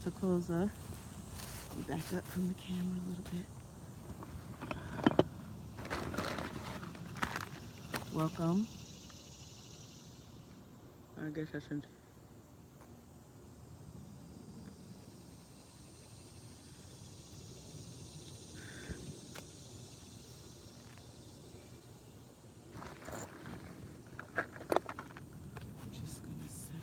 to close up. Back up from the camera a little bit. Welcome. I guess I shouldn't. I'm just gonna set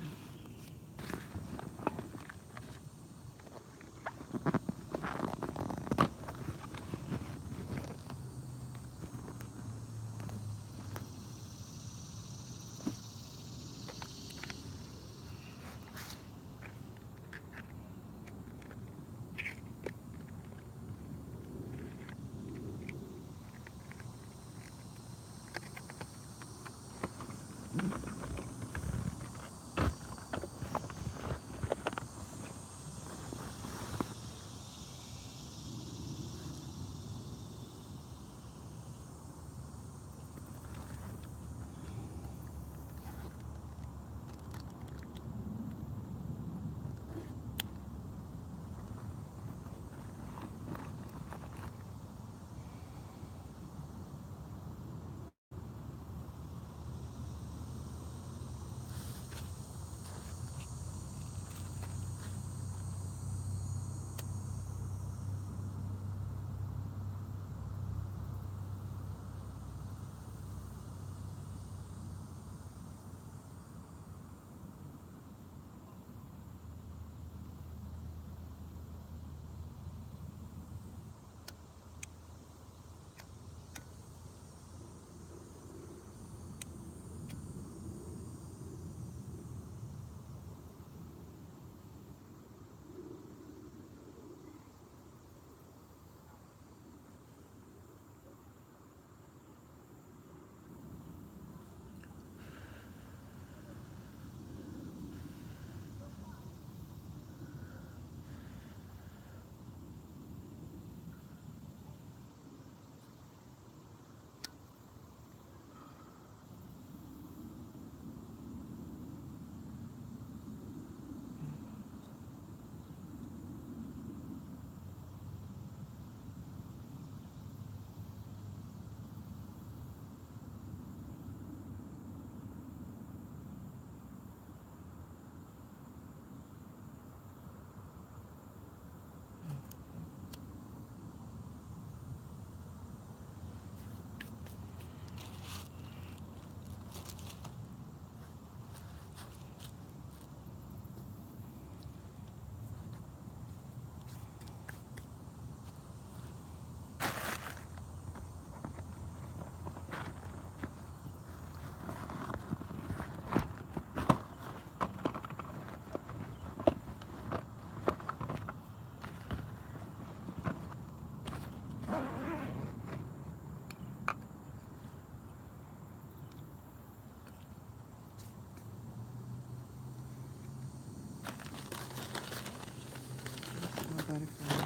my butterfly.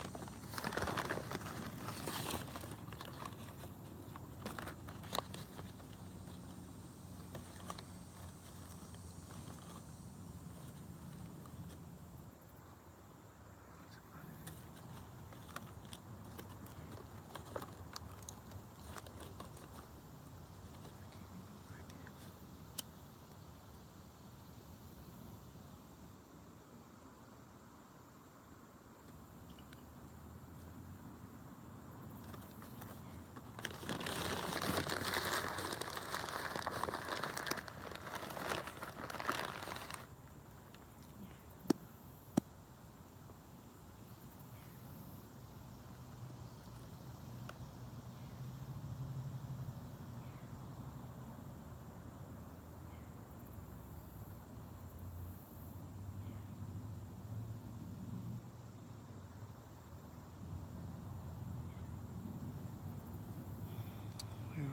Well,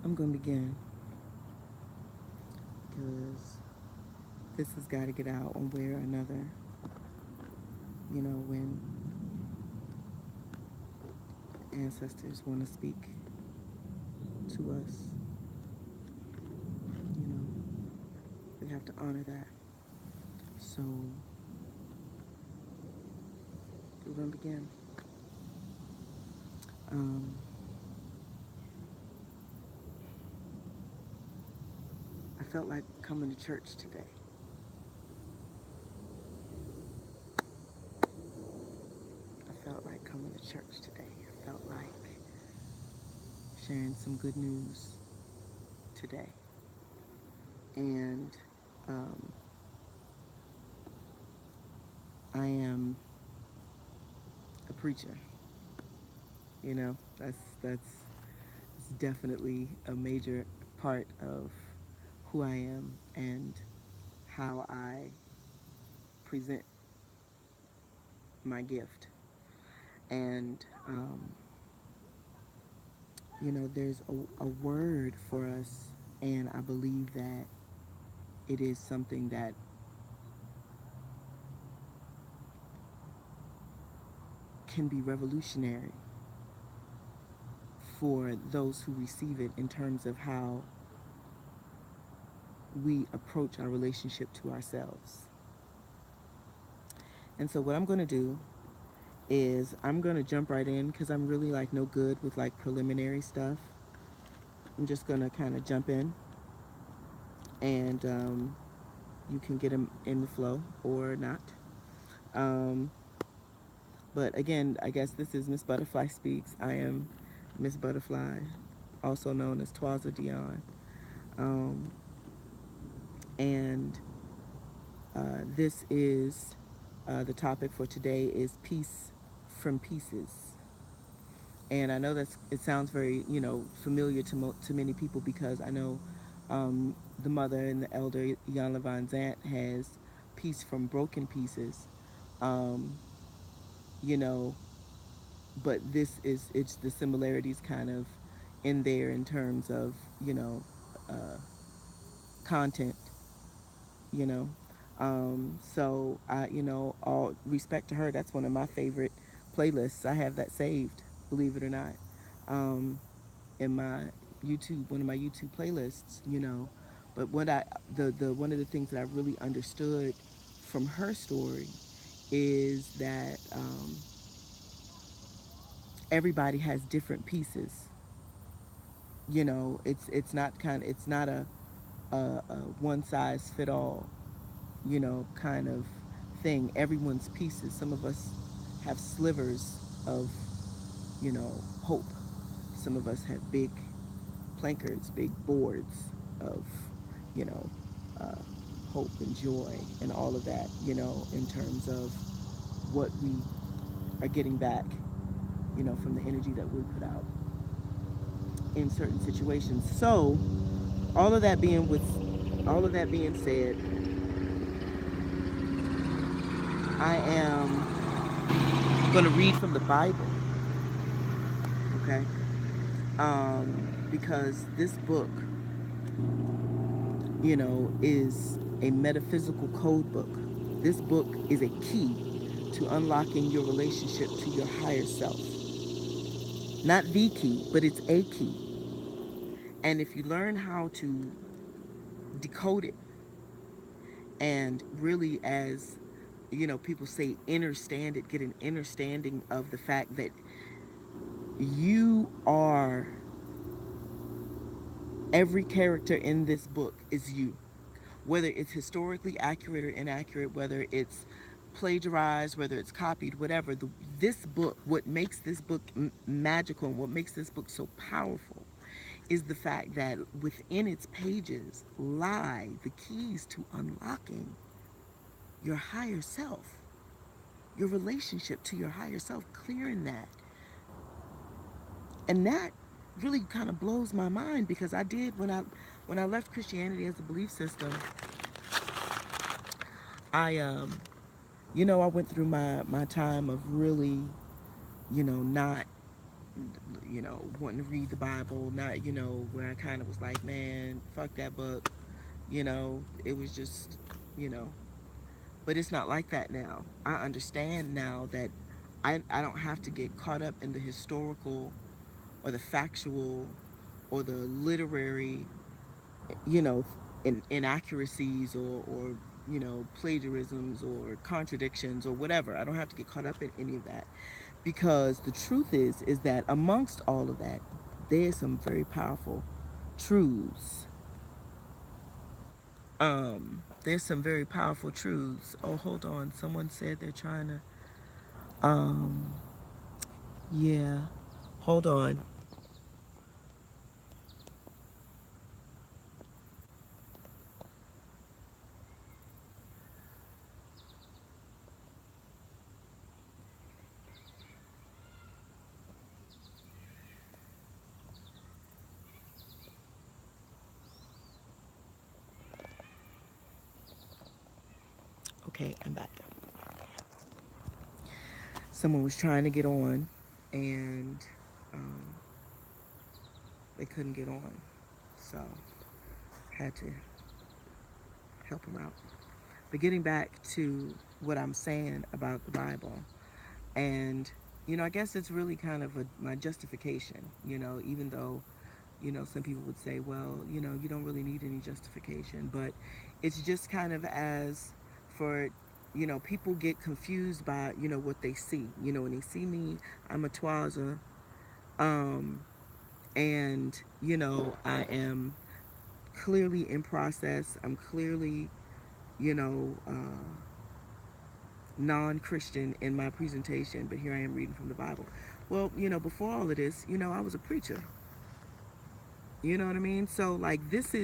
I'm gonna begin because this has got to get out one way or another. You know, when ancestors want to speak to us, you know, we have to honor that. So we're going to begin. Um, I felt like coming to church today. I felt like coming to church today. I felt like sharing some good news today. And um, I am a preacher. You know, that's definitely a major part of who I am and how I present my gift. And there's a word for us, and I believe that it is something that can be revolutionary for those who receive it in terms of how we approach our relationship to ourselves. And so what I'm going to do is I'm going to jump right in because I'm really like no good with like preliminary stuff. I'm just going to kind of jump in, and you can get them in the flow or not. Um, but again, I guess this is Miss Buttafly Speaks. I am Miss Buttafly, also known as Twaza Dion. Um, and this is the topic for today is peace from pieces. And I know that it sounds very, familiar to many people because I know the mother and the elder, Jan Van Zant, has peace from broken pieces. Um, you know, but it's the similarities kind of in there in terms of, uh, content, you know. So all respect to her. That's one of my favorite playlists. I have that saved, believe it or not. Um, in my one of my YouTube playlists, But what the one of the things that I really understood from her story is that everybody has different pieces. It's not a one size fit all, kind of thing. Everyone's pieces. Some of us have slivers of, hope. Some of us have big placards, big boards of, you know, uh, hope and joy and all of that, in terms of what we are getting back, from the energy that we put out in certain situations. So, all of that being with, all of that being said, I am going to read from the Bible, okay? Because this book, is a metaphysical code book. This book is a key to unlocking your relationship to your higher self. Not the key, but it's a key. And if you learn how to decode it and really, as people say, understand it, get an understanding of the fact that you are every character in this book is you. Whether it's historically accurate or inaccurate, whether it's plagiarized, whether it's copied, whatever, this book, what makes this book magical and what makes this book so powerful is the fact that within its pages lie the keys to unlocking your higher self, your relationship to your higher self, clearing that. And that really kind of blows my mind because I did when I left Christianity as a belief system, I went through my time of really, not, wanting to read the Bible, not, where I kind of was like, man, fuck that book. It was just, you know, but it's not like that now. I understand now that I don't have to get caught up in the historical or the factual or the literary, you know, inaccuracies or plagiarisms or contradictions or whatever. I don't have to get caught up in any of that, because the truth is that amongst all of that, there's some very powerful truths. There's some very powerful truths. Oh, hold on. Someone said they're trying to. Yeah. Hold on. Okay, I'm back. Someone was trying to get on, and um, they couldn't get on, so had to help them out. But getting back to what I'm saying about the Bible, and I guess it's really kind of my justification. Even though some people would say, well, you don't really need any justification, but it's just kind of as for people get confused by what they see. When they see me, I'm a twaza, um, and I am clearly in process. I'm clearly you know uh, non-Christian in my presentation, but here I am reading from the Bible. Well, before all of this, I was a preacher. You know what I mean? So like this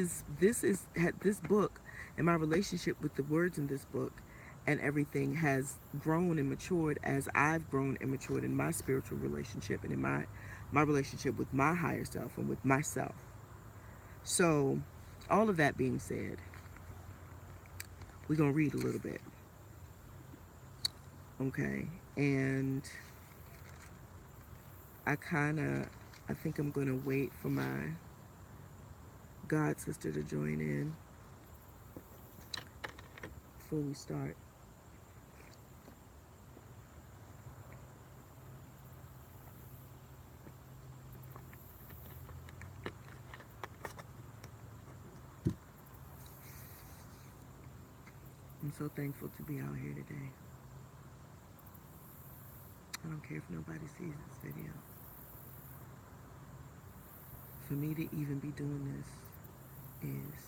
book and my relationship with the words in this book and everything has grown and matured as I've grown and matured in my spiritual relationship and in my relationship with my higher self and with myself. So all of that being said, we're going to read a little bit. Okay? And I think I'm going to wait for my God sister to join in before we start. I'm so thankful to be out here today. I don't care if nobody sees this video. For me to even be doing this is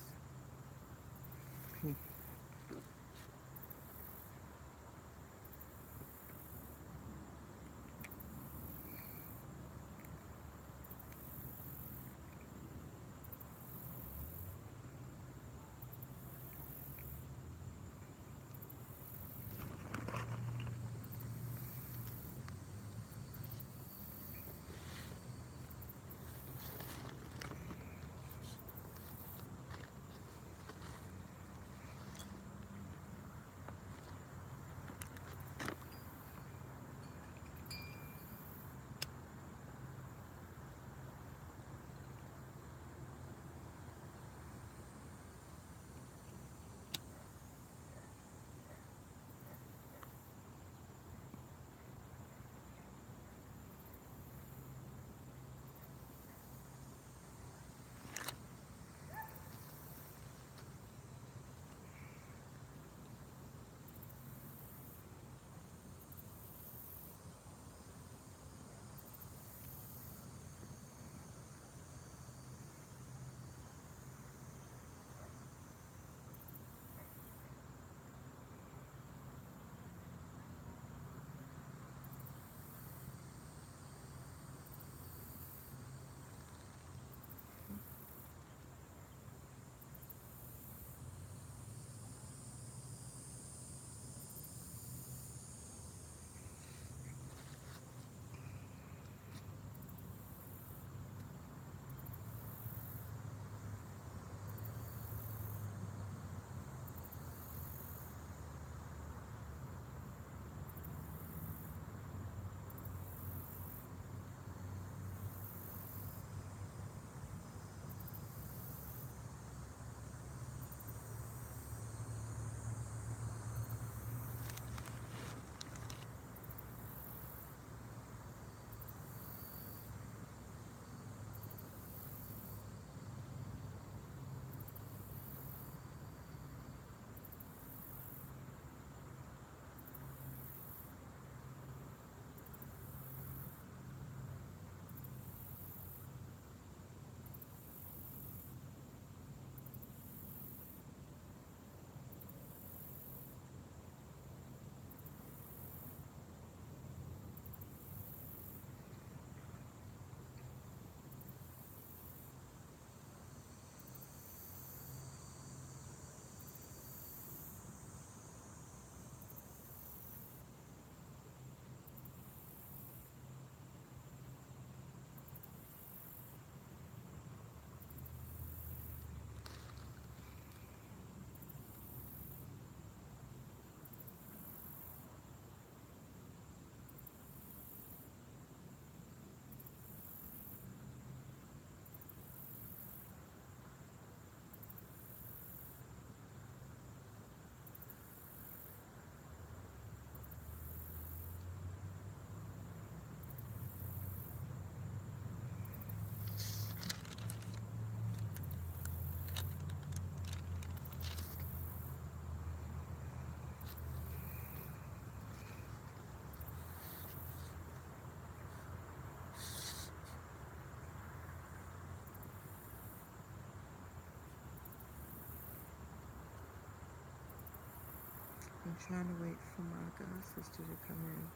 I'm trying to wait for my god sister to come in.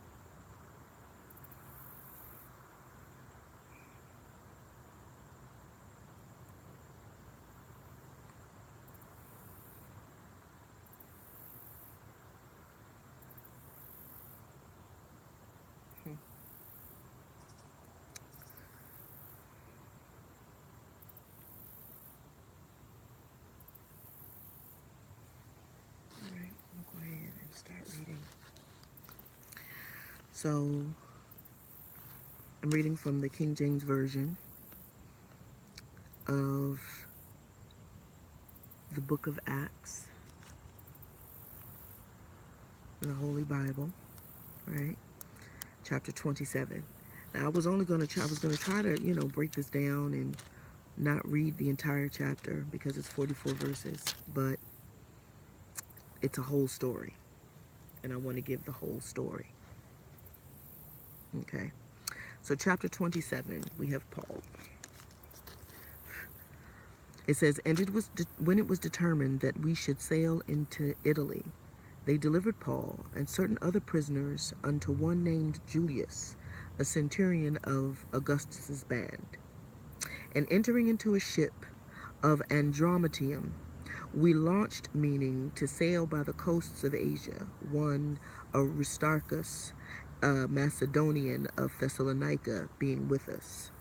Hmm. All right, I'll go ahead and start reading. So, I'm reading from the King James Version of the book of Acts, in the Holy Bible, right? Chapter 27. Now, I was gonna try to, break this down and not read the entire chapter because it's 44 verses, but it's a whole story, and I want to give the whole story. Okay. So, chapter 27, we have Paul. It says, "And it was when it was determined that we should sail into Italy, they delivered Paul and certain other prisoners unto one named Julius, a centurion of Augustus's band. And entering into a ship of Andromateum, we launched, meaning to sail by the coasts of Asia, one Aristarchus, a Macedonian of Thessalonica, being with us.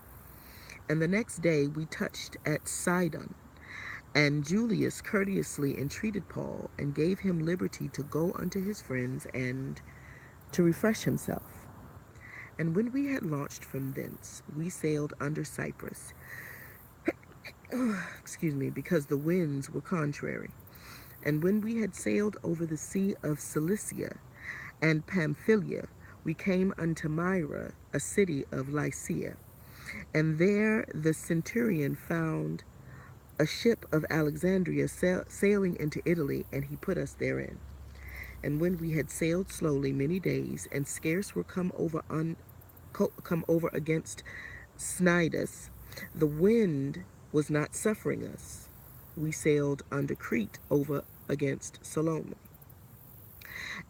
And the next day we touched at Sidon, and Julius courteously entreated Paul and gave him liberty to go unto his friends and to refresh himself. And when we had launched from thence, we sailed under Cyprus, because the winds were contrary. And when we had sailed over the sea of Cilicia and Pamphylia, we came unto Myra, a city of Lycia. And there the centurion found a ship of Alexandria sailing into Italy, and he put us therein. And when we had sailed slowly many days, and scarce were come over against Cnidus, the wind was not suffering us. We sailed under Crete over against Salome,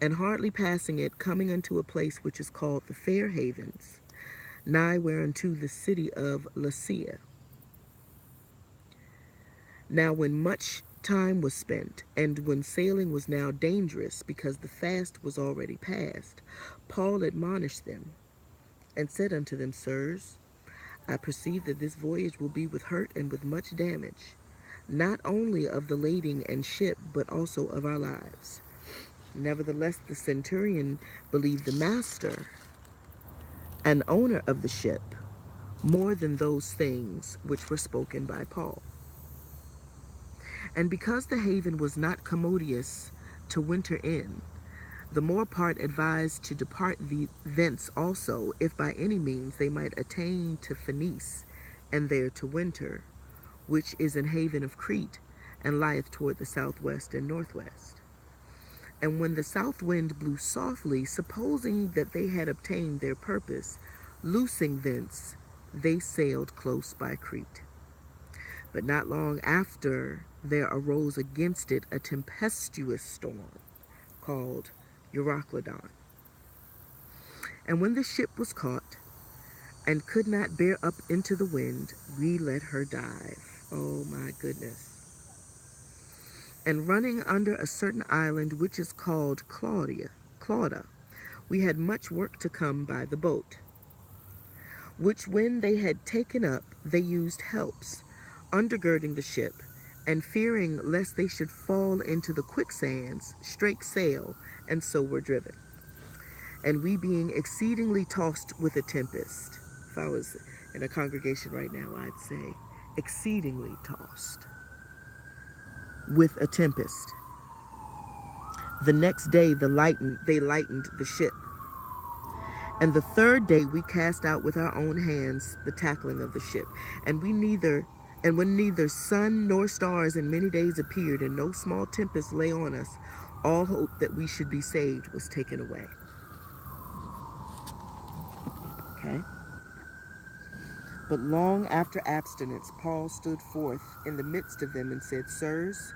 and hardly passing it, coming unto a place which is called the Fair Havens, nigh whereunto the city of Lasea. Now when much time was spent, and when sailing was now dangerous, because the fast was already past, Paul admonished them, and said unto them, Sirs, I perceive that this voyage will be with hurt and with much damage, not only of the lading and ship, but also of our lives. Nevertheless, the centurion believed the master and owner of the ship more than those things which were spoken by Paul. And because the haven was not commodious to winter in, the more part advised to depart thence also, if by any means they might attain to Phoenice, and there to winter, which is an haven of Crete, and lieth toward the southwest and northwest. And when the south wind blew softly, supposing that they had obtained their purpose, loosing thence, they sailed close by Crete. But not long after there arose against it a tempestuous storm, called Euroclydon. And when the ship was caught, and could not bear up into the wind, we let her dive. Oh my goodness. And running under a certain island which is called Clauda, we had much work to come by the boat, which when they had taken up, they used helps, undergirding the ship, and fearing lest they should fall into the quicksands, strake sail, and so were driven. And we being exceedingly tossed with a tempest, if I was in a congregation right now, I'd say exceedingly tossed with a tempest. The next day they lightened the ship. And the third day we cast out with our own hands the tackling of the ship. And when neither sun nor stars in many days appeared, and no small tempest lay on us, all hope that we should be saved was taken away. Okay? But long after abstinence, Paul stood forth in the midst of them and said, Sirs,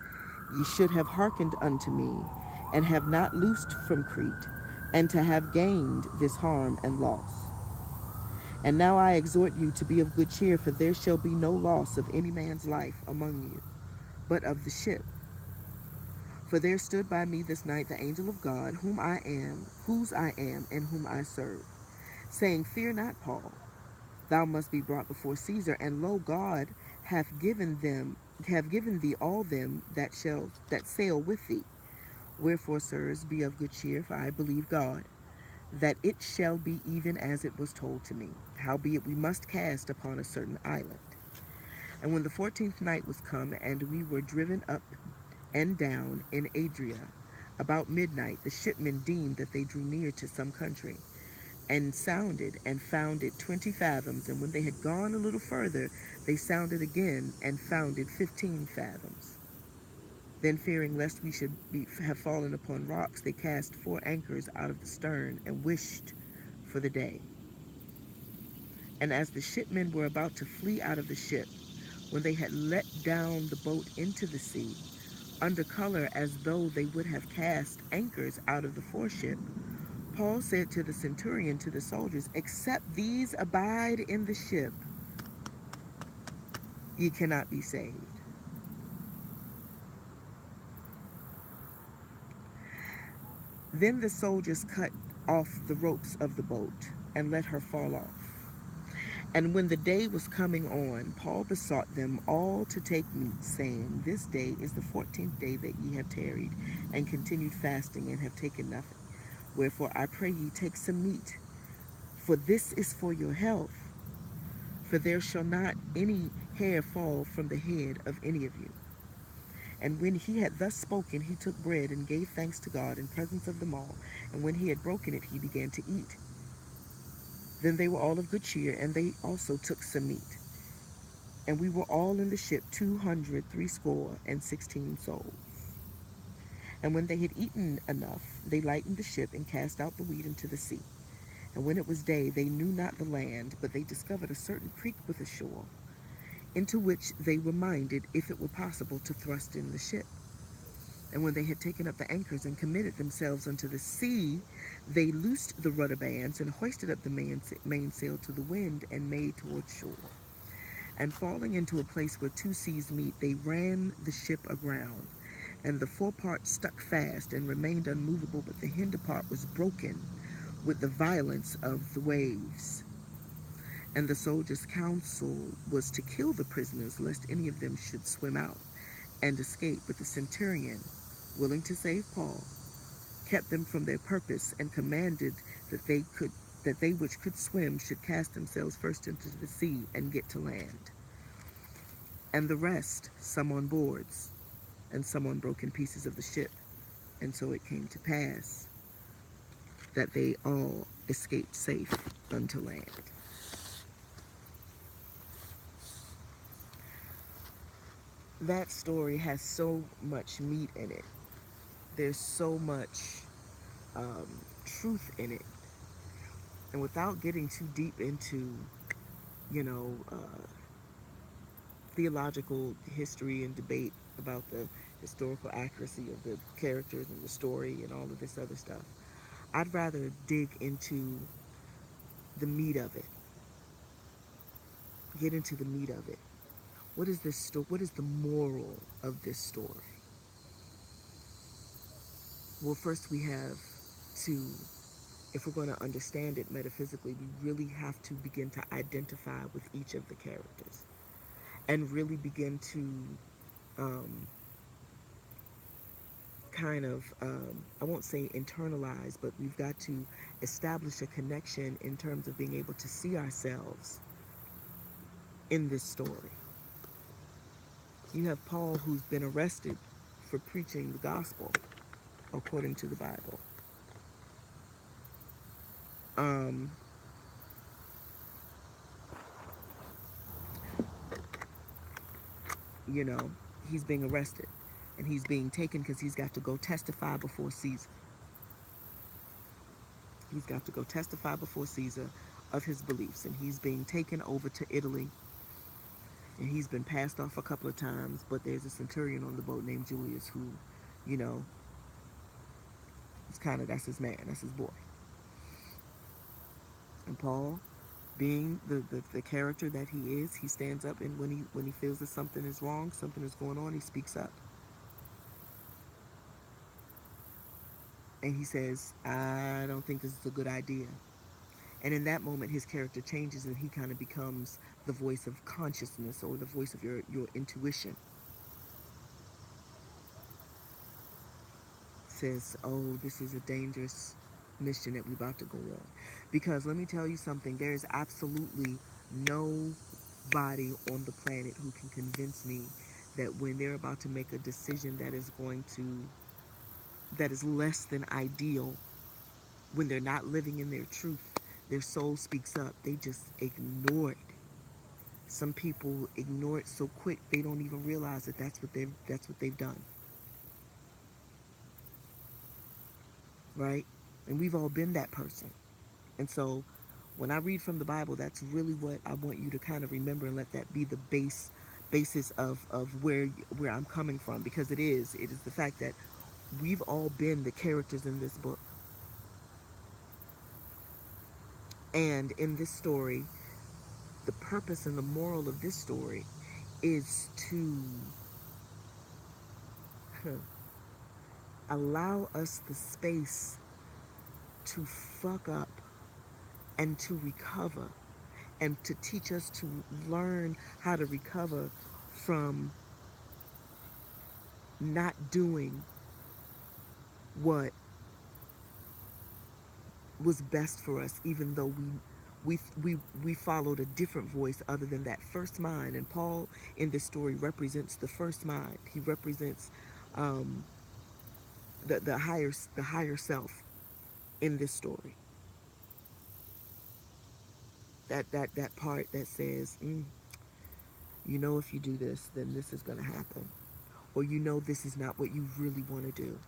ye should have hearkened unto me, and have not loosed from Crete, and to have gained this harm and loss. And now I exhort you to be of good cheer, for there shall be no loss of any man's life among you, but of the ship. For there stood by me this night the angel of God, whose I am, and whom I serve, saying, Fear not, Paul, thou must be brought before Caesar, and lo, God hath given thee all them that sail with thee. Wherefore, sirs, be of good cheer, for I believe God, that it shall be even as it was told to me. Howbeit we must cast upon a certain island. And when the 14th night was come, and we were driven up and down in Adria, about midnight the shipmen deemed that they drew near to some country, and sounded, and found it 20 fathoms. And when they had gone a little further, they sounded again, and found it 15 fathoms. Then, fearing lest we should have fallen upon rocks, they cast 4 anchors out of the stern, and wished for the day. And as the shipmen were about to flee out of the ship, when they had let down the boat into the sea, under color as though they would have cast anchors out of the foreship, Paul said to the centurion, to the soldiers, Except these abide in the ship, ye cannot be saved. Then the soldiers cut off the ropes of the boat, and let her fall off. And when the day was coming on, Paul besought them all to take meat, saying, This day is the 14th day that ye have tarried, and continued fasting, and have taken nothing. Wherefore I pray ye take some meat, for this is for your health. For there shall not any hair fall from the head of any of you. And when he had thus spoken, he took bread, and gave thanks to God in presence of them all. And when he had broken it, he began to eat. Then they were all of good cheer, and they also took some meat. And we were all in the ship 260 souls. And when they had eaten enough, they lightened the ship, and cast out the wheat into the sea. And when it was day, they knew not the land, but they discovered a certain creek with a shore, into which they were minded, if it were possible, to thrust in the ship. And when they had taken up the anchors, and committed themselves unto the sea, they loosed the rudder bands, and hoisted up the mainsail to the wind, and made toward shore. And falling into a place where 2 seas meet, they ran the ship aground. And the forepart stuck fast, and remained unmovable, but the hinder part was broken with the violence of the waves. And the soldiers' counsel was to kill the prisoners, lest any of them should swim out and escape. But the centurion, willing to save Paul, kept them from their purpose, and commanded that they which could swim should cast themselves first into the sea, and get to land. And the rest, some on boards, and some on broken pieces of the ship. And so it came to pass that they all escaped safe unto land. That story has so much meat in it. There's so much um, truth in it. And without getting too deep into, you know, theological history and debate about the historical accuracy of the characters and the story and all of this other stuff, I'd rather dig into the meat of it. Get into the meat of it. What is this story? What is the moral of this story? Well, first we have to, if we're going to understand it metaphysically, we really have to begin to identify with each of the characters, and really begin to I won't say internalize, but we've got to establish a connection in terms of being able to see ourselves in this story. You have Paul, who's been arrested for preaching the gospel according to the Bible. Um, you know, he's being arrested, and he's being taken because he's got to go testify before Caesar. He's got to go testify before Caesar of his beliefs, and he's being taken over to Italy, and he's been passed off a couple of times, but there's a centurion on the boat named Julius who, you know, It's kind of, that's his man, that's his boy. And Paul, being the character that he is, he stands up, and when he feels that something is wrong, something is going on, he speaks up. And he says, I don't think this is a good idea. And in that moment, his character changes, and he kind of becomes the voice of consciousness, or the voice of your intuition. Says, oh, this is a dangerous mission that we're about to go on. Because let me tell you something, there is absolutely nobody on the planet who can convince me that when they're about to make a decision that is less than ideal, when they're not living in their truth, their soul speaks up. They just ignore it. Some people ignore it so quick they don't even realize that that's what they've done, right? And we've all been that person. And so when I read from the Bible, that's really what I want you to kind of remember, and let that be the basis of where I'm coming from, because it is the fact that we've all been the characters in this book. And in this story, the purpose and the moral of this story is to allow us the space to fuck up and to recover, and to teach us to learn how to recover from not doing what was best for us, even though we followed a different voice other than that first mind. And Paul in this story represents the first mind. He represents um, the higher self in this story. That part that says, if you do this, then this is going to happen, or this is not what you really want to do.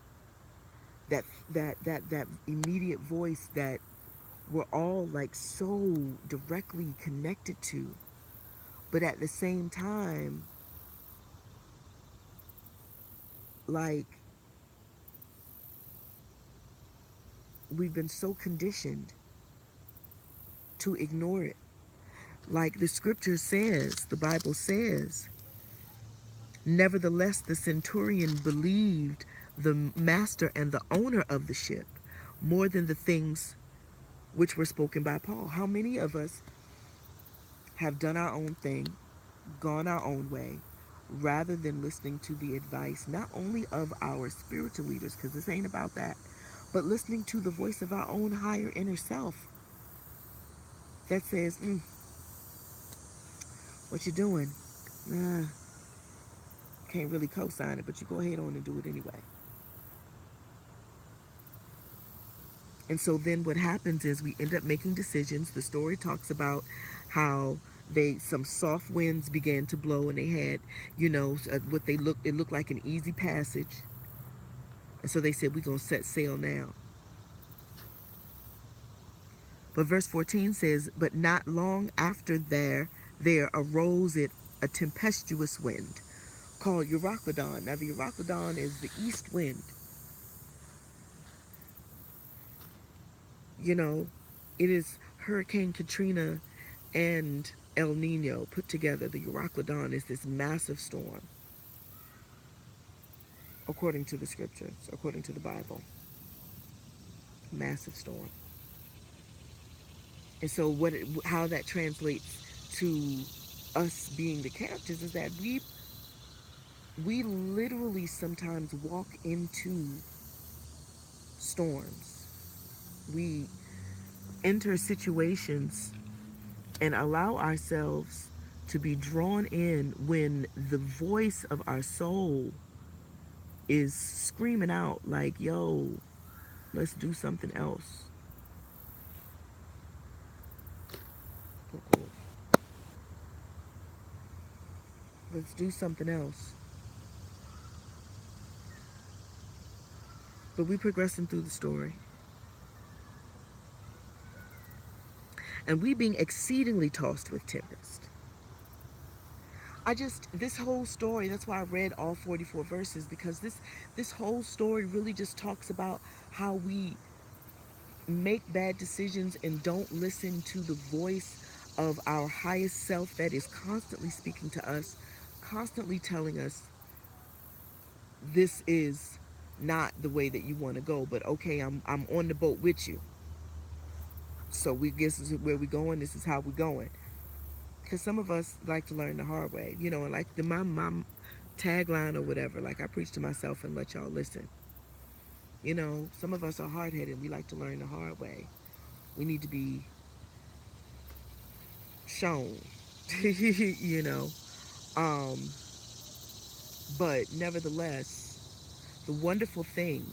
That immediate voice that we're all like so directly connected to, but at the same time, like, we've been so conditioned to ignore it. Like the scripture says, the Bible says, nevertheless, the centurion believed the master and the owner of the ship more than the things which were spoken by Paul. How many of us have done our own thing, gone our own way, rather than listening to the advice not only of our spiritual leaders, because this ain't about that, but listening to the voice of our own higher inner self that says, what you doing? Nah, can't really co-sign it, but you go ahead on and do it anyway. And so then what happens is we end up making decisions. The story talks about how some soft winds began to blow, and they had, it looked like an easy passage. And so they said, we're going to set sail now. But verse 14 says, but not long after there arose a tempestuous wind called Euroclydon. Now the Euroclydon is the east wind. It is Hurricane Katrina and El Nino put together. The Euroclydon is this massive storm, according to the scriptures, according to the Bible. Massive storm. And so how that translates to us being the characters is that we literally sometimes walk into storms. We enter situations and allow ourselves to be drawn in when the voice of our soul is screaming out like, yo, let's do something else. Let's do something else. But we progressing through the story. And we being exceedingly tossed with tempest. this whole story, that's why I read all 44 verses, because this whole story really just talks about how we make bad decisions and don't listen to the voice of our highest self that is constantly speaking to us, constantly telling us this is not the way that you want to go, but okay, I'm on the boat with you. So we guess this is where we going, this is how we going. Because some of us like to learn the hard way, and like my tagline or whatever, like I preach to myself and let y'all listen. Some of us are hard headed. We like to learn the hard way. We need to be shown, you know. Um, but nevertheless, the wonderful thing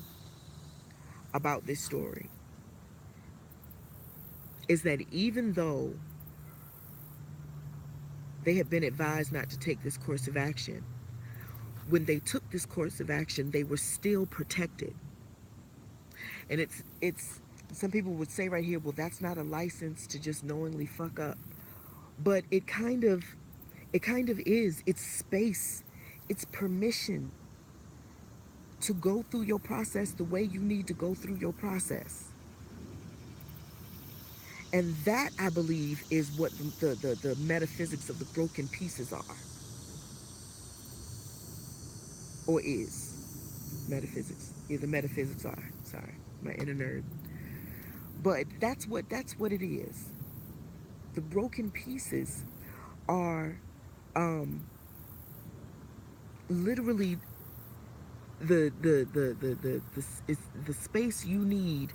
about this story is that even though they had been advised not to take this course of action, when they took this course of action, they were still protected. And it's some people would say right here, well, that's not a license to just knowingly fuck up. But it kind of is. It's space. It's permission to go through your process the way you need to go through your process. And that, I believe, is what the metaphysics of the broken pieces are, or is metaphysics. Yeah, the metaphysics are. Sorry, my inner nerd. But that's what it is. The broken pieces are literally it's the space you need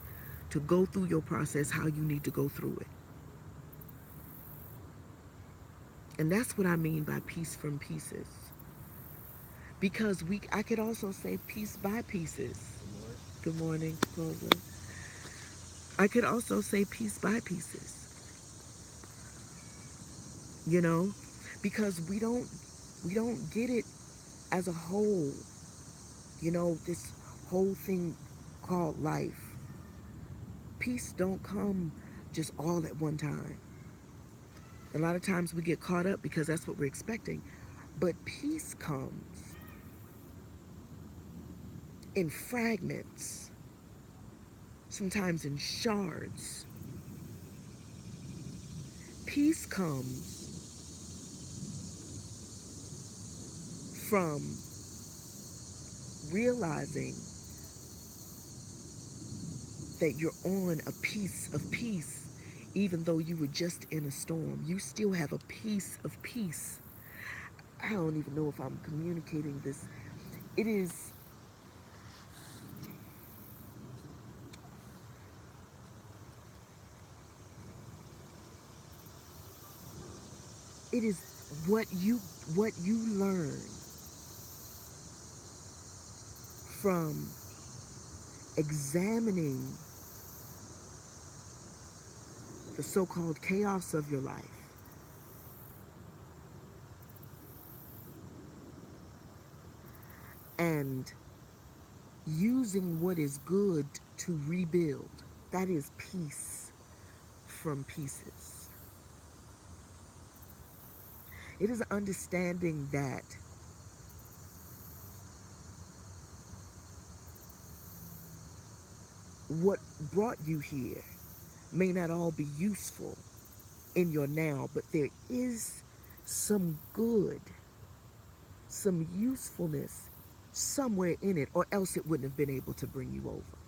to go through your process, how you need to go through it. And that's what I mean by piece from pieces. Because I could also say piece by pieces. Good morning, Clover. I could also say piece by pieces, you know, because we don't get it as a whole, this whole thing called life. Peace don't come just all at one time. A lot of times we get caught up because that's what we're expecting. But peace comes in fragments, sometimes in shards. Peace comes from realizing that you're on a piece of peace, even though you were just in a storm. You still have a piece of peace. I don't even know if I'm communicating this. It is it is what you learn from examining the so-called chaos of your life and using what is good to rebuild. That is peace from pieces. It is understanding that what brought you here may not all be useful in your now, but there is some good, some usefulness somewhere in it, or else it wouldn't have been able to bring you over.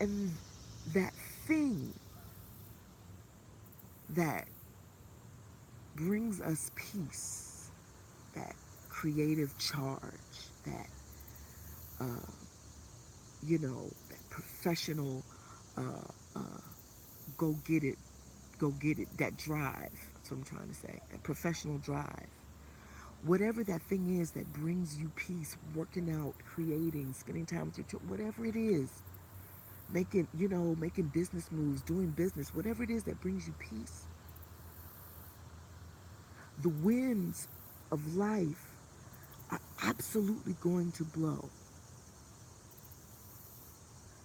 And that thing that brings us peace, that creative charge, that, uh, that professional, uh, uh, go get it, that drive. That's what I'm trying to say. That professional drive. Whatever that thing is that brings you peace, working out, creating, spending time with your children, whatever it is, making business moves, doing business, whatever it is that brings you peace, the winds of life are absolutely going to blow.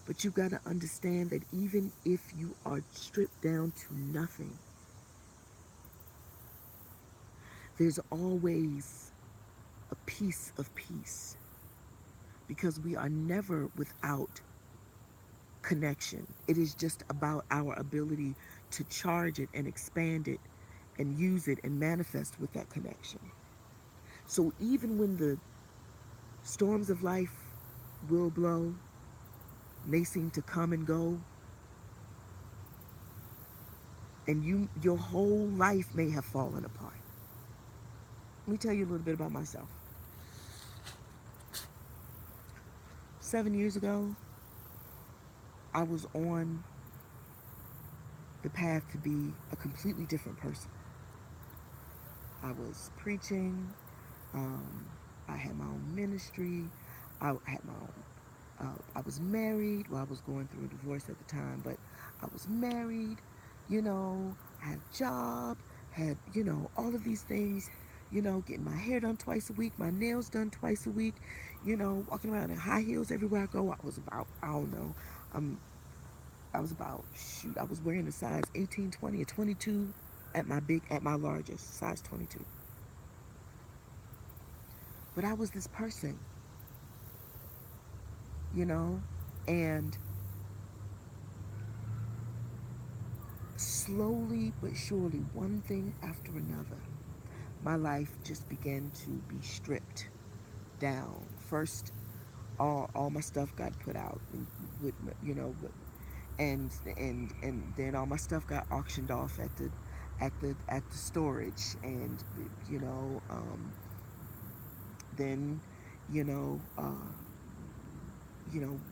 But you got to understand that even if you are stripped down to nothing, there's always a piece of peace, because we are never without connection. It is just about our ability to charge it and expand it and use it and manifest with that connection. So even when the storms of life will blow, may seem to come and go, and your whole life may have fallen apart. Let me tell you a little bit about myself. 7 years ago, I was on the path to be a completely different person. I was preaching. Um, I had my own ministry. I had my own. I was married. Well, I was going through a divorce at the time, but I was married. I had a job. Had all of these things. Getting my hair done twice a week, my nails done twice a week. Walking around in high heels everywhere I go. I was about, I don't know. I was about, shoot, I was wearing a size 18, 20, or 22 at my largest, size 22. But I was this person, you know, and slowly but surely, one thing after another, my life just began to be stripped down. First, all my stuff got put out, with and then all my stuff got auctioned off at the storage, and you know then you know uh,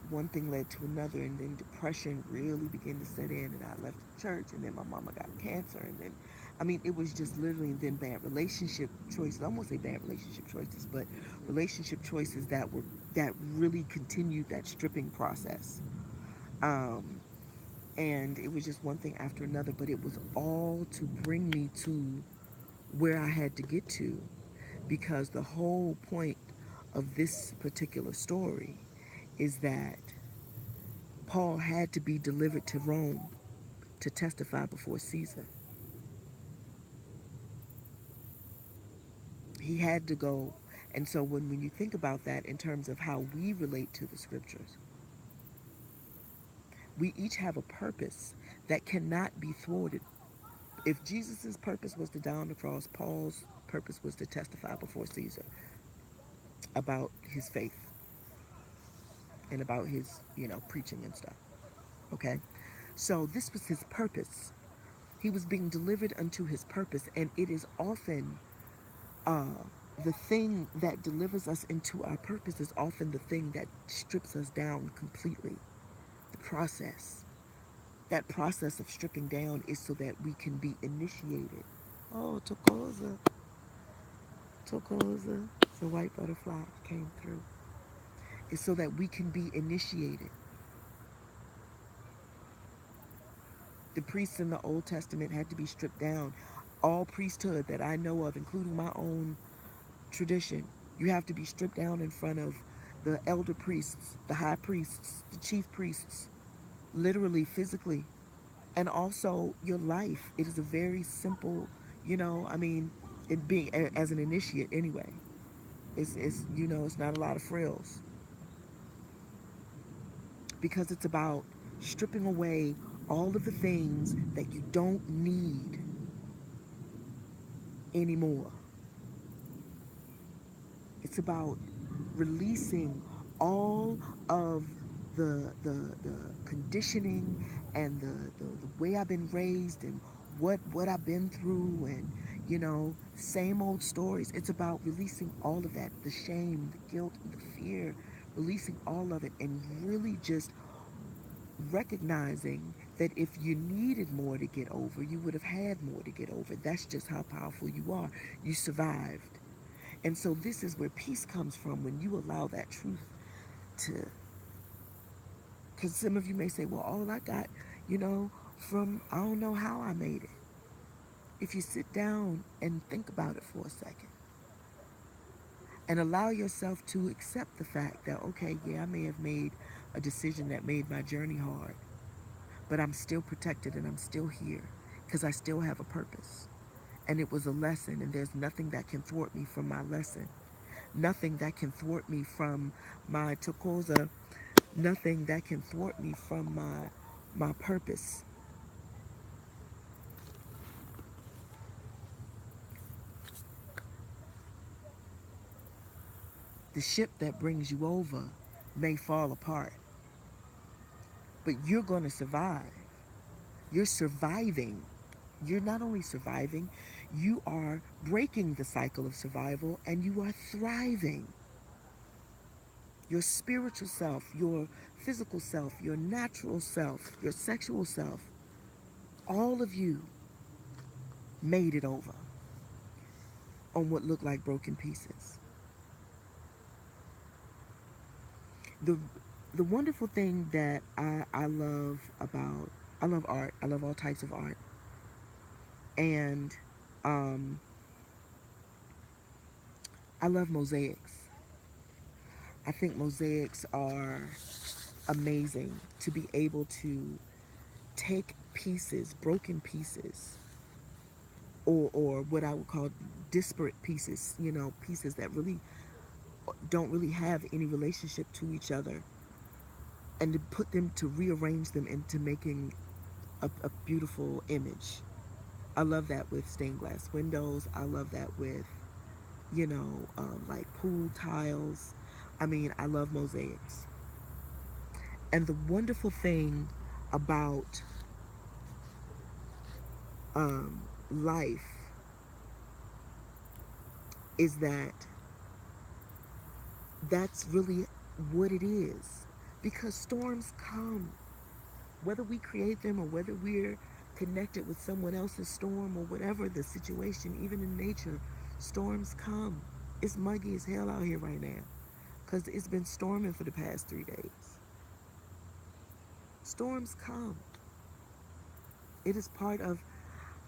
one thing led to another, and then depression really began to set in, and I left the church, and then my mama got cancer, and then, I mean, it was just literally, and then bad relationship choices. I won't say bad relationship choices, but relationship choices that really continued that stripping process. Um, and it was just one thing after another, but it was all to bring me to where I had to get to, because the whole point of this particular story is that Paul had to be delivered to Rome to testify before Caesar. He had to go. And so when you think about that in terms of how we relate to the scriptures, we each have a purpose that cannot be thwarted. If Jesus' purpose was to die on the cross, Paul's purpose was to testify before Caesar about his faith and about his, preaching and stuff. Okay? So this was his purpose. He was being delivered unto his purpose, and it is often uh, the thing that delivers us into our purpose is often the thing that strips us down completely. The process. That process of stripping down is so that we can be initiated. Oh, Tokoza, the white butterfly came through. It's so that we can be initiated. The priests in the Old Testament had to be stripped down. All priesthood that I know of, including my own tradition, you have to be stripped down in front of the elder priests, the high priests, the chief priests, literally, physically, and also your life. It is a very simple, I mean, it being as an initiate anyway. It's not a lot of frills, because it's about stripping away all of the things that you don't need anymore. It's about releasing all of the conditioning and the way I've been raised, and what I've been through, and same old stories. It's about releasing all of that, the shame, the guilt, the fear, releasing all of it, and really just recognizing that if you needed more to get over, you would have had more to get over. That's just how powerful you are. You survived. And so this is where peace comes from, when you allow that truth to, because some of you may say, well, all I got, from, I don't know how I made it. If you sit down and think about it for a second, And allow yourself to accept the fact that, okay, yeah, I may have made a decision that made my journey hard, but I'm still protected and I'm still here because I still have a purpose. And it was a lesson, and there's nothing that can thwart me from my lesson. Nothing that can thwart me from my Tokoza. Nothing that can thwart me from my purpose. The ship that brings you over may fall apart, but you're going to survive. You're surviving. You're not only surviving, you are breaking the cycle of survival and you are thriving. Your spiritual self, your physical self, your natural self, your sexual self, all of you made it over on what looked like broken pieces. The the wonderful thing that I love about, I love art. I love all types of art. And um, I love mosaics. I think mosaics are amazing to be able to take pieces, broken pieces, or what I would call disparate pieces, pieces that really don't really have any relationship to each other, and to put them, to rearrange them into making a beautiful image. I love that with stained glass windows. I love that with, like pool tiles. I mean, I love mosaics. And the wonderful thing about life is that that's really what it is. Because storms come, whether we create them or whether we're connected with someone else's storm or whatever the situation, even in nature, storms come. It's muggy as hell out here right now because it's been storming for the past 3 days. Storms come. It is part of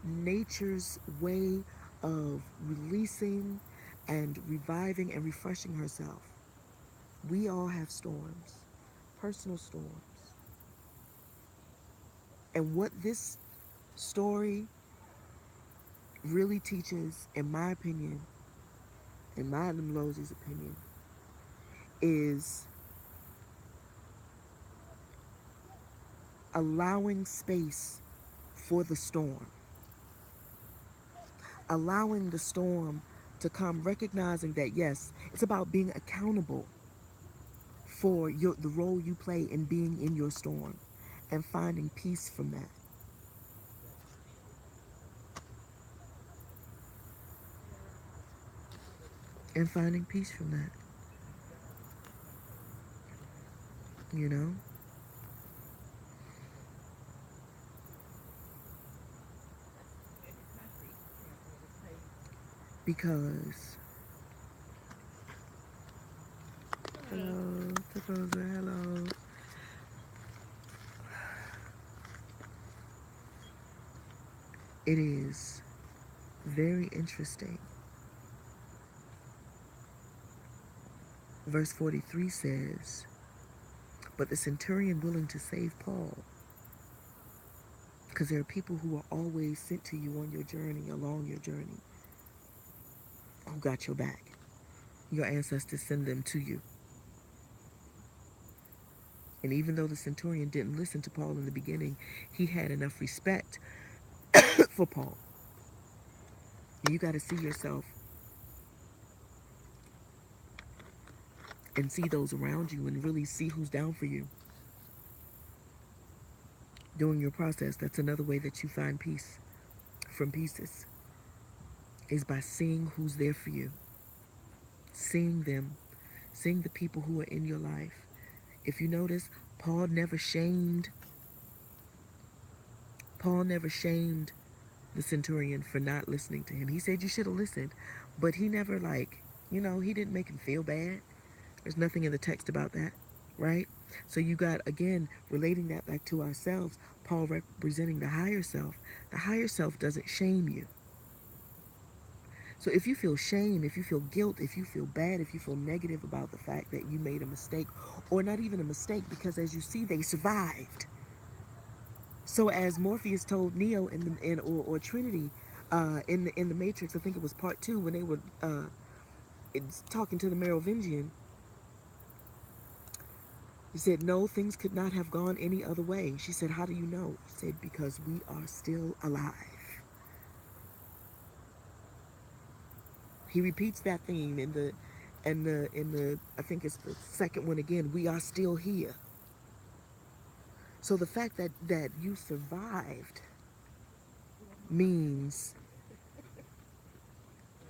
nature's way of releasing and reviving and refreshing herself. We all have storms, personal storms. And what this story really teaches, in my opinion, in my and Losie's opinion, is allowing space for the storm. Allowing the storm to come, recognizing that, yes, it's about being accountable for the role you play in being in your storm and finding peace from that. And finding peace from that, you know? Because, hello, hello. It is very interesting. Verse 43 says, but the centurion willing to save Paul, because there are people who are always sent to you on your journey, along your journey, who got your back. Your ancestors send them to you. And even though the centurion didn't listen to Paul in the beginning, he had enough respect for Paul. And you got to see yourself and see those around you and really see who's down for you during your process. That's another way that you find peace from pieces, is by seeing who's there for you, seeing them, seeing the people who are in your life. If you notice, Paul never shamed the centurion for not listening to him. He said you should have listened, but he never, he didn't make him feel bad. There's nothing in the text about that, right? So you got, again, relating that back to ourselves, Paul representing the higher self. The higher self doesn't shame you. So if you feel shame, if you feel guilt, if you feel bad, if you feel negative about the fact that you made a mistake, or not even a mistake, because as you see, they survived. So as Morpheus told Neo or Trinity in the Matrix, I think it was part two when they were talking to the Merovingian, he said, "No, things could not have gone any other way." She said, "How do you know?" He said, "Because we are still alive." He repeats that theme in the I think it's the second one again. We are still here. So the fact that you survived means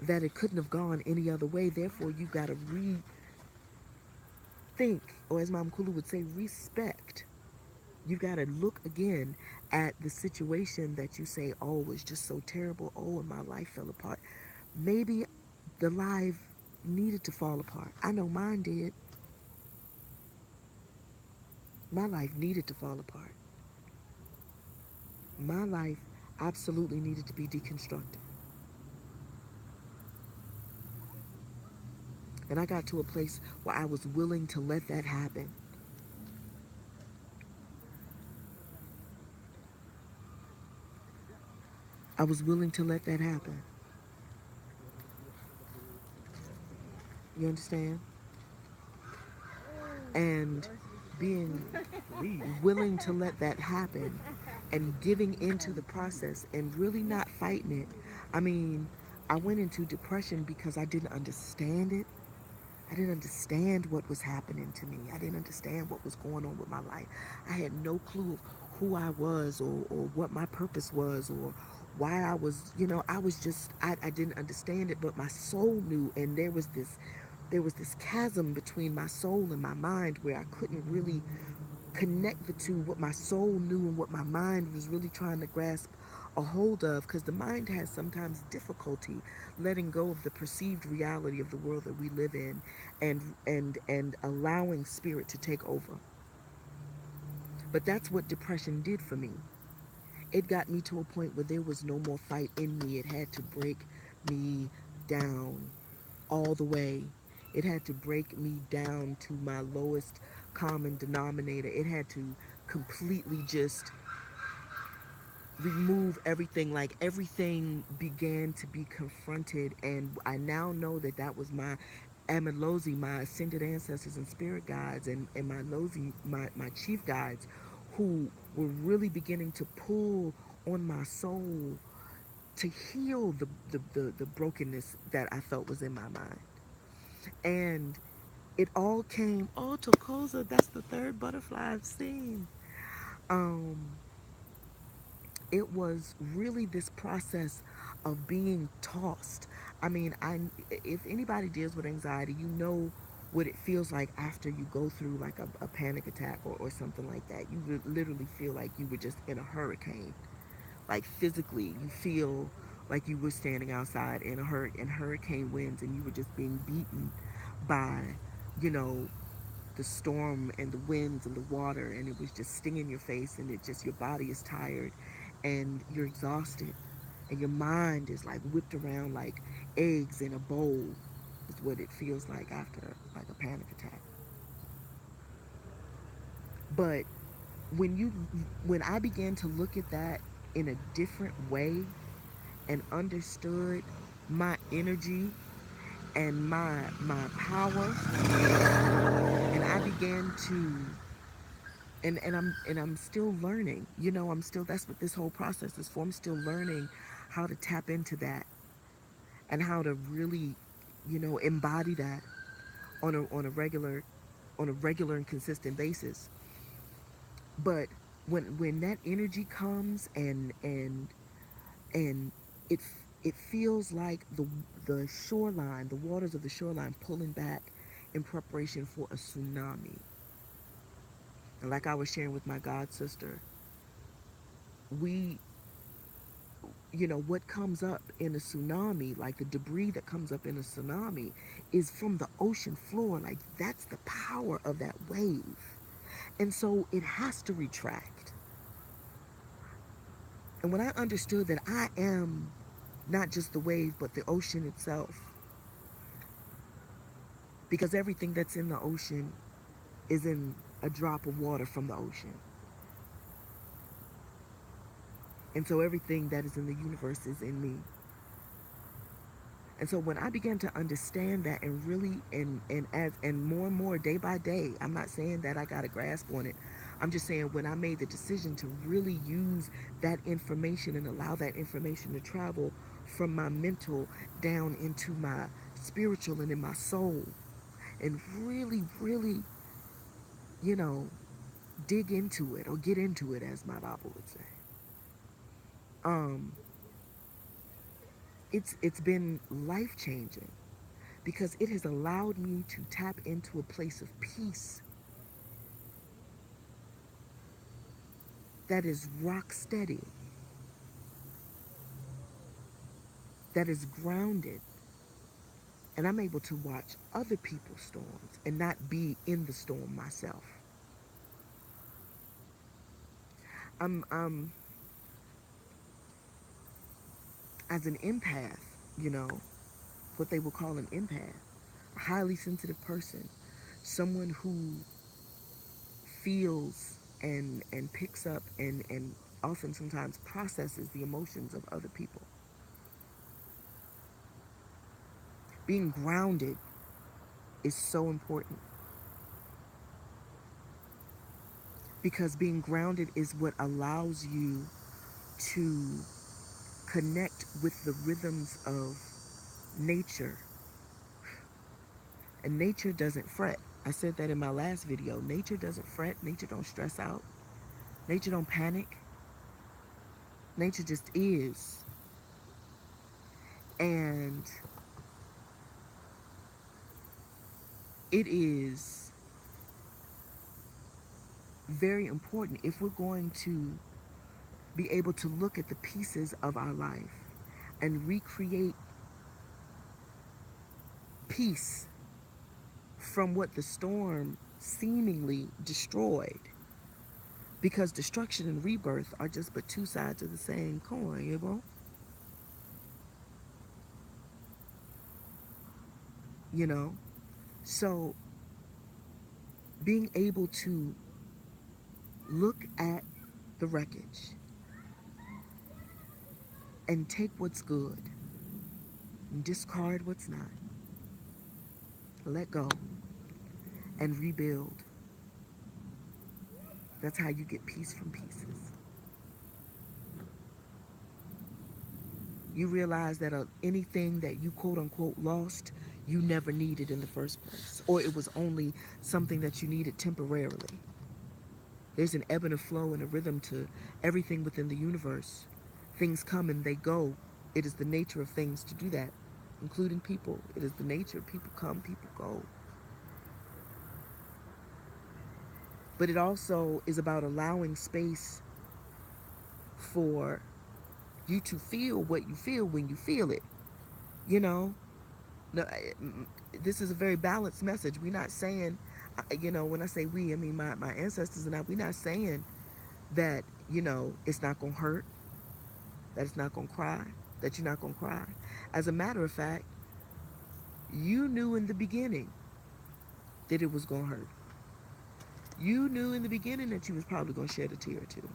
that it couldn't have gone any other way. Therefore, you got to rethink, or as Mom Kulu would say, respect. You got to look again at the situation that you say, "Oh, it was just so terrible. Oh, and my life fell apart." Maybe the life needed to fall apart. I know mine did. My life needed to fall apart. My life absolutely needed to be deconstructed. And I got to a place where I was willing to let that happen. I was willing to let that happen. You understand? And being willing to let that happen and giving into the process and really not fighting it. I mean, I went into depression because I didn't understand it. I didn't understand what was happening to me. I didn't understand what was going on with my life. I had no clue of who I was or what my purpose was or why I was, I was just, I didn't understand it, but my soul knew. And there was this chasm between my soul and my mind where I couldn't really connect the two, what my soul knew and what my mind was really trying to grasp a hold of, because the mind has sometimes difficulty letting go of the perceived reality of the world that we live in and allowing spirit to take over. But that's what depression did for me. It got me to a point where there was no more fight in me. It had to break me down all the way. It had to break me down to my lowest common denominator. It had to completely just remove everything. Like everything began to be confronted, and I now know that that was my Amalozi, my ascended ancestors and spirit guides, and my Lozi, my chief guides, who were really beginning to pull on my soul to heal the brokenness that I felt was in my mind. And it all came, oh, Tokoza, that's the third butterfly I've seen. Um, it was really this process of being tossed. I mean, if anybody deals with anxiety, you know what it feels like after you go through like a panic attack or something like that. You literally feel like you were just in a hurricane. Like physically, you feel like you were standing outside in hurricane winds and you were just being beaten by, you know, the storm and the winds and the water, and it was just stinging your face, and it just, your body is tired and you're exhausted and your mind is like whipped around like eggs in a bowl is what it feels like after like a panic attack. But when I began to look at that in a different way and understood my energy and my power, and I began to, and I'm still learning. I'm still, that's what this whole process is for. I'm still learning how to tap into that and how to really, embody that on a regular and consistent basis. But when that energy comes and it it feels like the shoreline, the waters of the shoreline pulling back in preparation for a tsunami. And like I was sharing with my god sister, we what comes up in a tsunami, like the debris that comes up in a tsunami, is from the ocean floor. Like that's the power of that wave. And so it has to retract. And when I understood that I am not just the wave, but the ocean itself. Because everything that's in the ocean is in a drop of water from the ocean. And so everything that is in the universe is in me. And so when I began to understand that and really and more and more day by day, I'm not saying that I got a grasp on it. I'm just saying when I made the decision to really use that information and allow that information to travel from my mental down into my spiritual and in my soul, and really, really, you know, dig into it or get into it, as my Bible would say. Um, it's been life changing because it has allowed me to tap into a place of peace that is rock steady, that is grounded, and I'm able to watch other people's storms and not be in the storm myself. I'm as an empath, you know, what they would call an empath, a highly sensitive person, someone who feels and picks up and often sometimes processes the emotions of other people. Being grounded is so important because being grounded is what allows you to connect with the rhythms of nature. And nature doesn't fret. I said that in my last video. Nature doesn't fret. Nature don't stress out. Nature don't panic. Nature just is. And it is very important if we're going to be able to look at the pieces of our life and recreate peace from what the storm seemingly destroyed. Because destruction and rebirth are just but two sides of the same coin, you know? You know? So being able to look at the wreckage and take what's good and discard what's not, let go and rebuild. That's how you get peace from pieces. You realize that anything that you quote unquote lost, you never needed in the first place, or it was only something that you needed temporarily. There's an ebb and a flow and a rhythm to everything within the universe. Things come and they go. It is the nature of things to do that, including people. It is the nature. People come, people go. But it also is about allowing space for you to feel what you feel when you feel it. You know, no, this is a very balanced message. We're not saying, you know, when I say we, I mean my ancestors and I, we're not saying that, you know, it's not going to hurt, that it's not going to cry, that you're not going to cry. As a matter of fact, you knew in the beginning that it was going to hurt. You knew in the beginning that you was probably going to shed a tear or two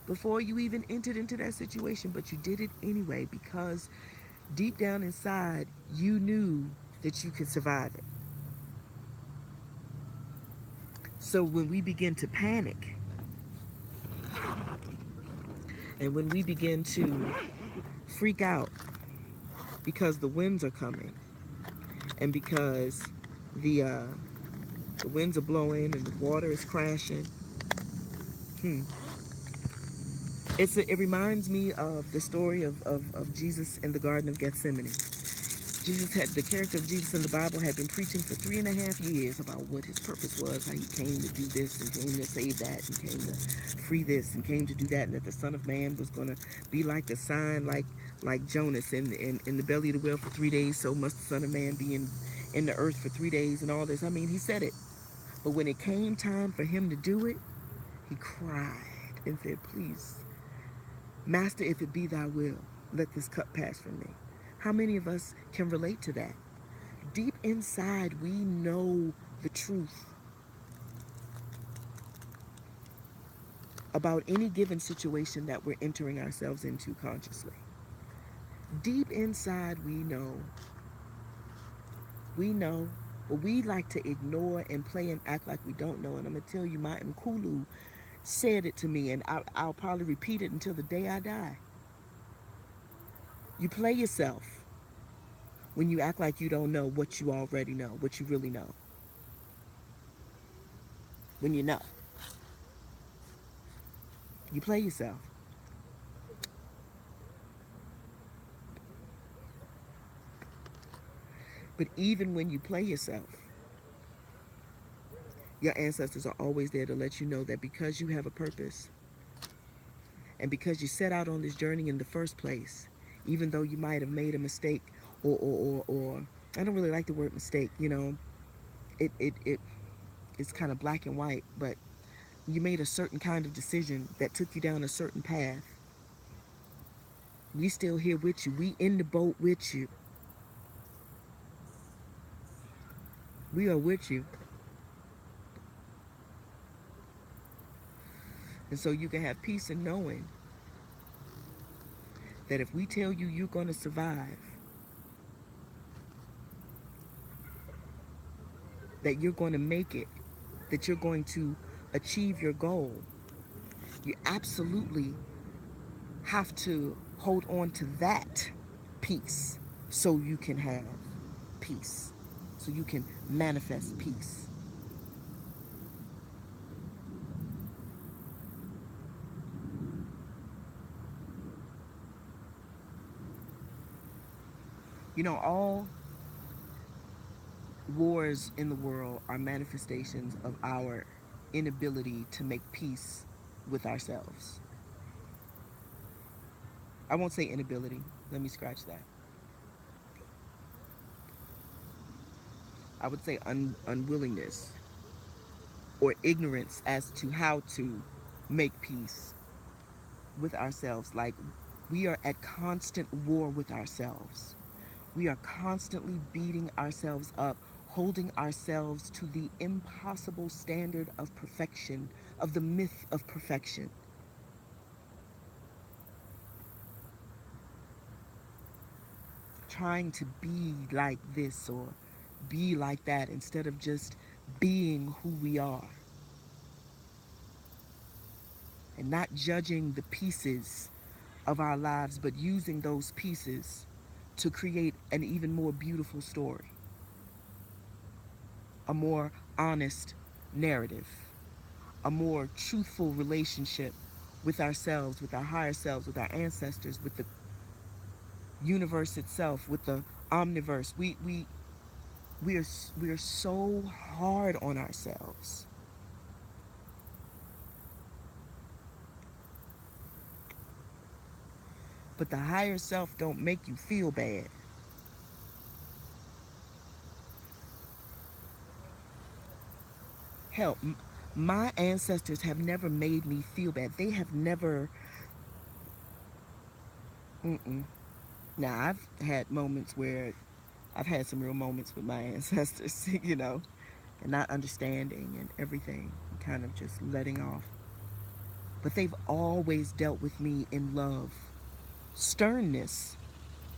before you even entered into that situation, but you did it anyway because deep down inside, you knew that you could survive it. So when we begin to panic and when we begin to freak out because the winds are coming and because the winds are blowing and the water is crashing, it reminds me of the story of Jesus in the Garden of Gethsemane. The character of Jesus in the Bible had been preaching for 3.5 years about what his purpose was, how he came to do this and came to save that and came to free this and came to do that, and that the Son of Man was going to be like the sign, like Jonas in the belly of the whale for 3 days, so must the Son of Man be in the earth for 3 days and all this. I mean, he said it. But when it came time for him to do it, he cried and said, please, Master, if it be thy will, Let this cup pass from me. How many of us can relate to that? Deep inside, we know the truth about any given situation that we're entering ourselves into consciously. Deep inside, we know, but we like to ignore and play and act like we don't know. And I'm going to tell you, my Nkulu said it to me, and I'll probably repeat it until the day I die. You play yourself when you act like you don't know what you already know, what you really know. When you know, you play yourself. But even when you play yourself, your ancestors are always there to let you know that because you have a purpose and because you set out on this journey in the first place, even though you might have made a mistake or I don't really like the word mistake, it's kind of black and white, but you made a certain kind of decision that took you down a certain path. We still here with you. We in the boat with you. We are with you. And so you can have peace in knowing that if we tell you you're going to survive, that you're going to make it, that you're going to achieve your goal, you absolutely have to hold on to that peace so you can have peace, so you can manifest peace. All wars in the world are manifestations of our inability to make peace with ourselves. I won't say inability. Let me scratch that. I would say unwillingness or ignorance as to how to make peace with ourselves. Like, we are at constant war with ourselves. We are constantly beating ourselves up, holding ourselves to the impossible standard of perfection, of the myth of perfection. Trying to be like this or be like that instead of just being who we are. And not judging the pieces of our lives, but using those pieces to create an even more beautiful story, a more honest narrative, a more truthful relationship with ourselves, with our higher selves, with our ancestors, with the universe itself, with the omniverse. We are so hard on ourselves. But the higher self don't make you feel bad. Hell, my ancestors have never made me feel bad. They have never. Mm-mm. Now, I've had moments where I've had some real moments with my ancestors, and not understanding and everything, and kind of just letting off. But they've always dealt with me in love. Sternness,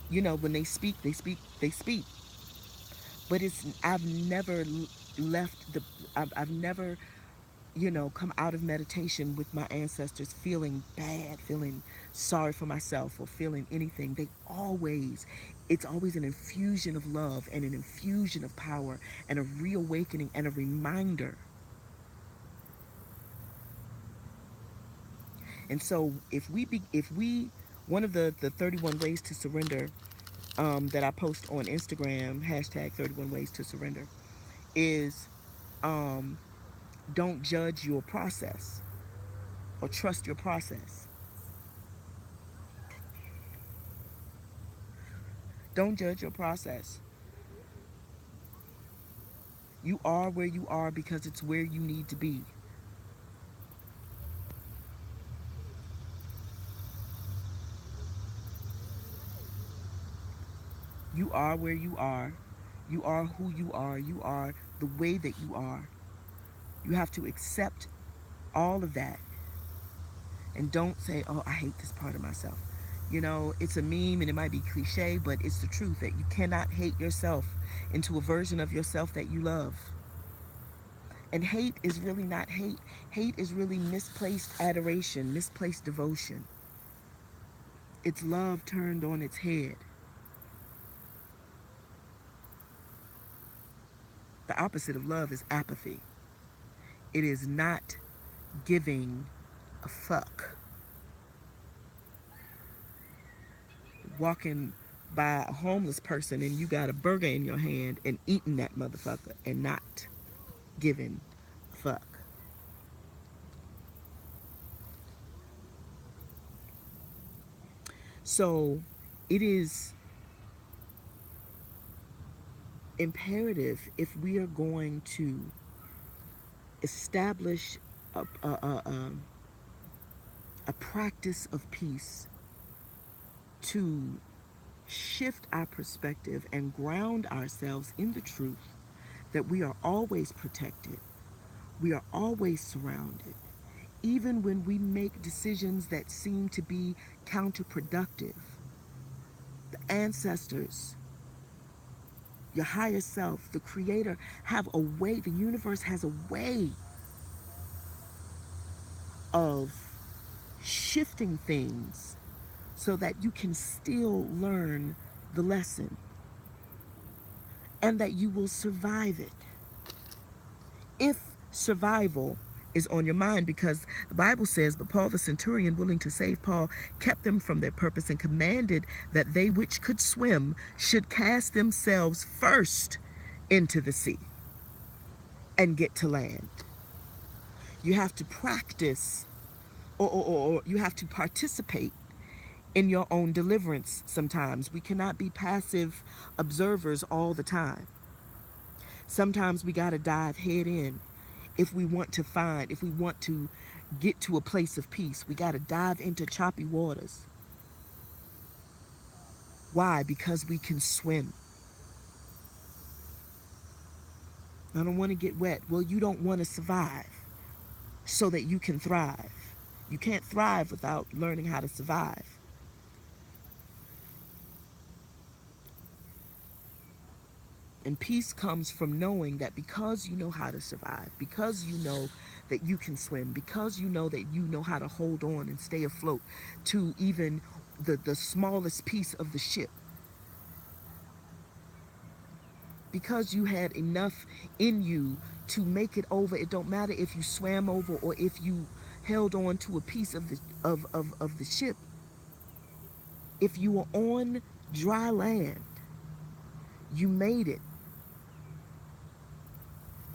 when they speak, they speak, they speak. But I've never left I've never, come out of meditation with my ancestors feeling bad, feeling sorry for myself, or feeling anything. It's always an infusion of love and an infusion of power and a reawakening and a reminder. And so one of the 31 ways to surrender that I post on Instagram, hashtag 31 ways to surrender, is um, don't judge your process or trust your process. Don't judge your process. You are where you are because it's where you need to be. You are where you are. You are who you are. You are the way that you are. You have to accept all of that and don't say, oh, I hate this part of myself. You know, it's a meme and it might be cliche, but it's the truth that you cannot hate yourself into a version of yourself that you love. And hate is really not hate. Hate is really misplaced adoration, misplaced devotion. It's love turned on its head. The opposite of love is apathy. It is not giving a fuck. Walking by a homeless person and you got a burger in your hand and eating that motherfucker and not giving a fuck. So it is imperative if we are going to establish a practice of peace to shift our perspective and ground ourselves in the truth that we are always protected, we are always surrounded, even when we make decisions that seem to be counterproductive. The ancestors, your higher self, the creator have a way, the universe has a way of shifting things so that you can still learn the lesson and that you will survive it. If survival is on your mind, because the Bible says, but Paul the centurion, willing to save Paul, kept them from their purpose and commanded that they which could swim should cast themselves first into the sea and get to land. You have to practice or you have to participate in your own deliverance sometimes. We cannot be passive observers all the time. Sometimes we got to dive head in if we want to find, if we want to get to a place of peace. We got to dive into choppy waters. Why? Because we can swim. I don't want to get wet. Well, you don't want to survive so that you can thrive. You can't thrive without learning how to survive. And peace comes from knowing that because you know how to survive, because you know that you can swim, because you know how to hold on and stay afloat to even the smallest piece of the ship, because you had enough in you to make it over. It don't matter if you swam over or if you held on to a piece of the ship. If you were on dry land, you made it.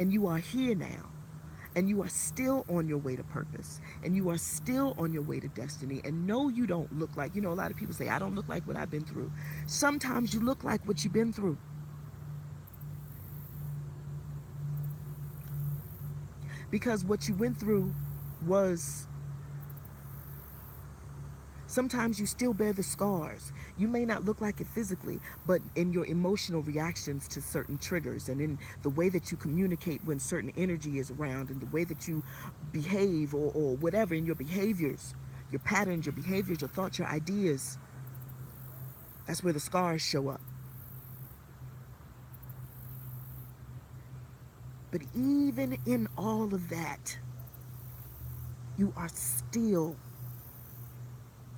And you are here now. And you are still on your way to purpose. And you are still on your way to destiny. And no, you don't look like, a lot of people say, I don't look like what I've been through. Sometimes you look like what you've been through. Because what you went through was, sometimes you still bear the scars. You may not look like it physically, but in your emotional reactions to certain triggers and in the way that you communicate when certain energy is around and the way that you behave or whatever in your behaviors, your patterns, your behaviors, your thoughts, your ideas, that's where the scars show up. But even in all of that, you are still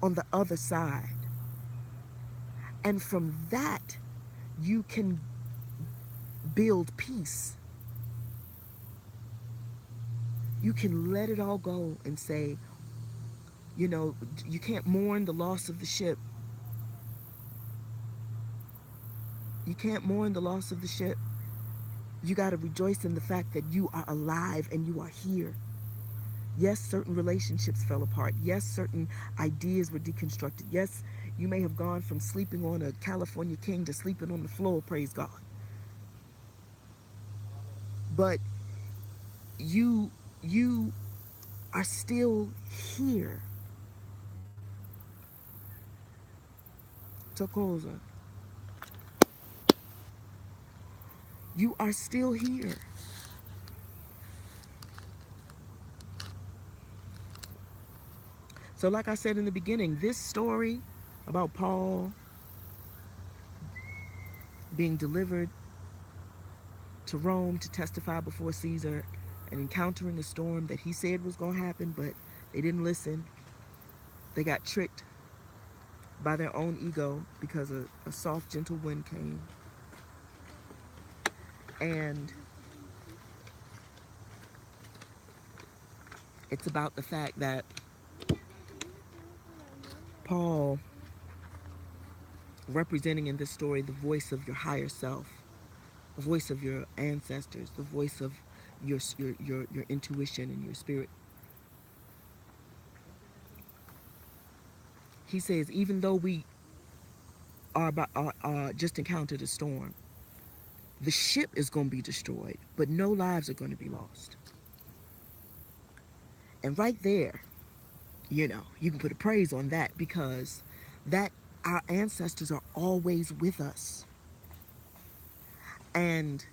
on the other side. And from that, you can build peace. You can let it all go and say, you can't mourn the loss of the ship. You can't mourn the loss of the ship. You got to rejoice in the fact that you are alive and you are here. Yes, certain relationships fell apart. Yes, certain ideas were deconstructed. Yes, you may have gone from sleeping on a California king to sleeping on the floor, praise God. But you are still here. Tokoza. You are still here. So like I said in the beginning, this story about Paul being delivered to Rome to testify before Caesar and encountering a storm that he said was going to happen, but they didn't listen. They got tricked by their own ego because a soft, gentle wind came. And it's about the fact that Paul, representing in this story the voice of your higher self, the voice of your ancestors, the voice of your intuition and your spirit. He says, even though we are just encountered a storm, the ship is going to be destroyed, but no lives are going to be lost. And right there, you can put a praise on that, because that our ancestors are always with us. And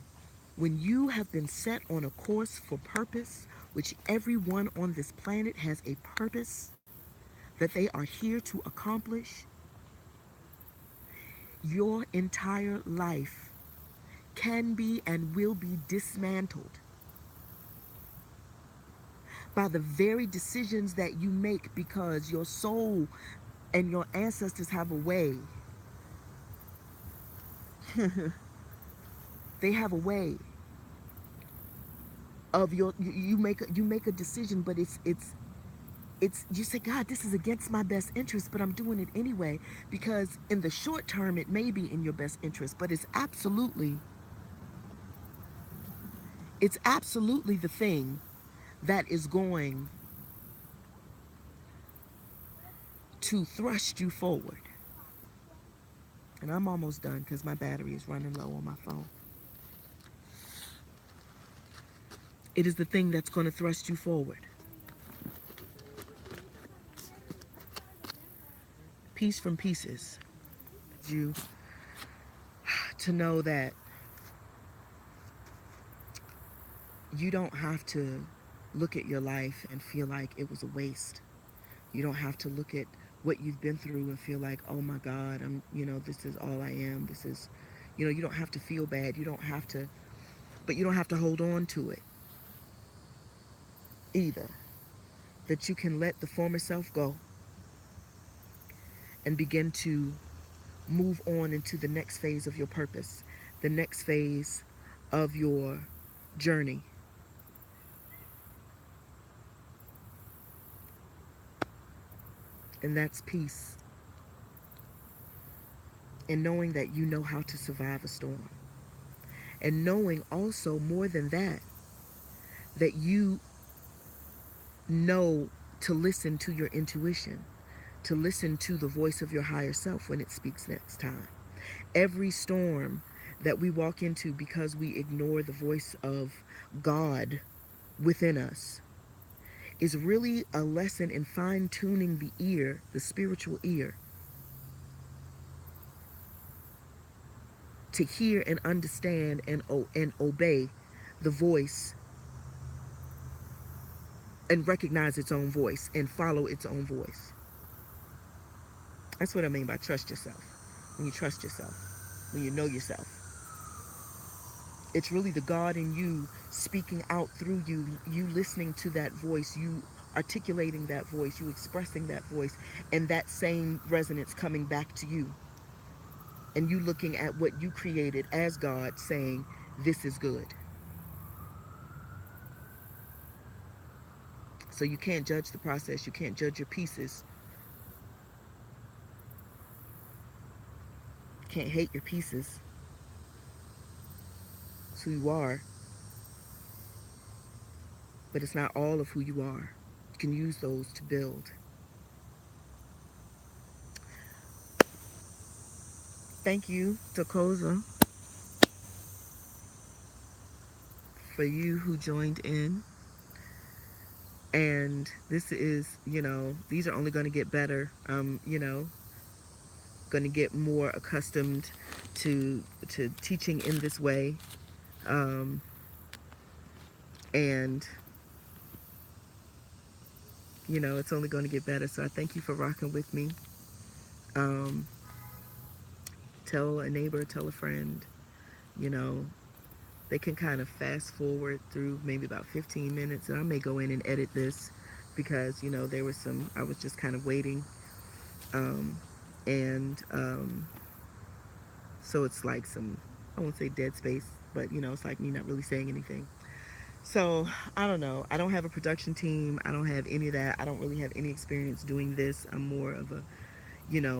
when you have been set on a course for purpose, which everyone on this planet has a purpose that they are here to accomplish, your entire life can be and will be dismantled by the very decisions that you make, because your soul and your ancestors have a way. They have a way of you make a decision, but it's you say, God, this is against my best interest, but I'm doing it anyway, because in the short term it may be in your best interest, but it's absolutely the thing that is going to thrust you forward. And I'm almost done because my battery is running low on my phone. It is the thing that's going to thrust you forward. Piece from pieces. You to know that you don't have to look at your life and feel like it was a waste. You don't have to look at what you've been through and feel like, oh my God, this is all I am. This is, you don't have to feel bad. But you don't have to hold on to it either. That you can let the former self go and begin to move on into the next phase of your purpose, the next phase of your journey. And that's peace. And knowing that you know how to survive a storm. And knowing also, more than that, that you know to listen to your intuition, to listen to the voice of your higher self when it speaks next time. Every storm that we walk into because we ignore the voice of God within us is really a lesson in fine-tuning the ear, the spiritual ear, to hear and understand and obey the voice and recognize its own voice and follow its own voice. That's what I mean by trust yourself. When you trust yourself, when you know yourself, it's really the God in you speaking out through you, you listening to that voice, you articulating that voice, you expressing that voice, and that same resonance coming back to you. And you looking at what you created as God saying, this is good. So you can't judge the process. You can't judge your pieces. You can't hate your pieces. It's who you are. But it's not all of who you are. You can use those to build. Thank you, Dakosa, for you who joined in. And this is, these are only going to get better. Going to get more accustomed to teaching in this way. Um, and, it's only going to get better. So I thank you for rocking with me. Um, Tell a neighbor, tell a friend, you know, they can kind of fast forward through maybe about 15 minutes. And I may go in and edit this because, there was I was just kind of waiting. Um, and so it's like I won't say dead space, but, it's like me not really saying anything. So I don't know. I don't have a production team. I don't have any of that. I don't really have any experience doing this. I'm more of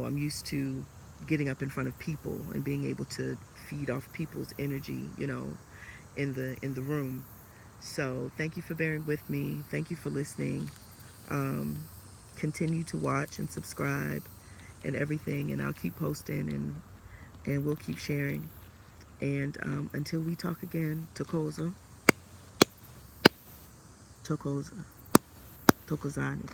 I'm used to getting up in front of people and being able to feed off people's energy, in the room. So thank you for bearing with me. Thank you for listening. Um, Continue to watch and subscribe and everything, and I'll keep posting and we'll keep sharing. And until we talk again, Tokoza, Tokozani.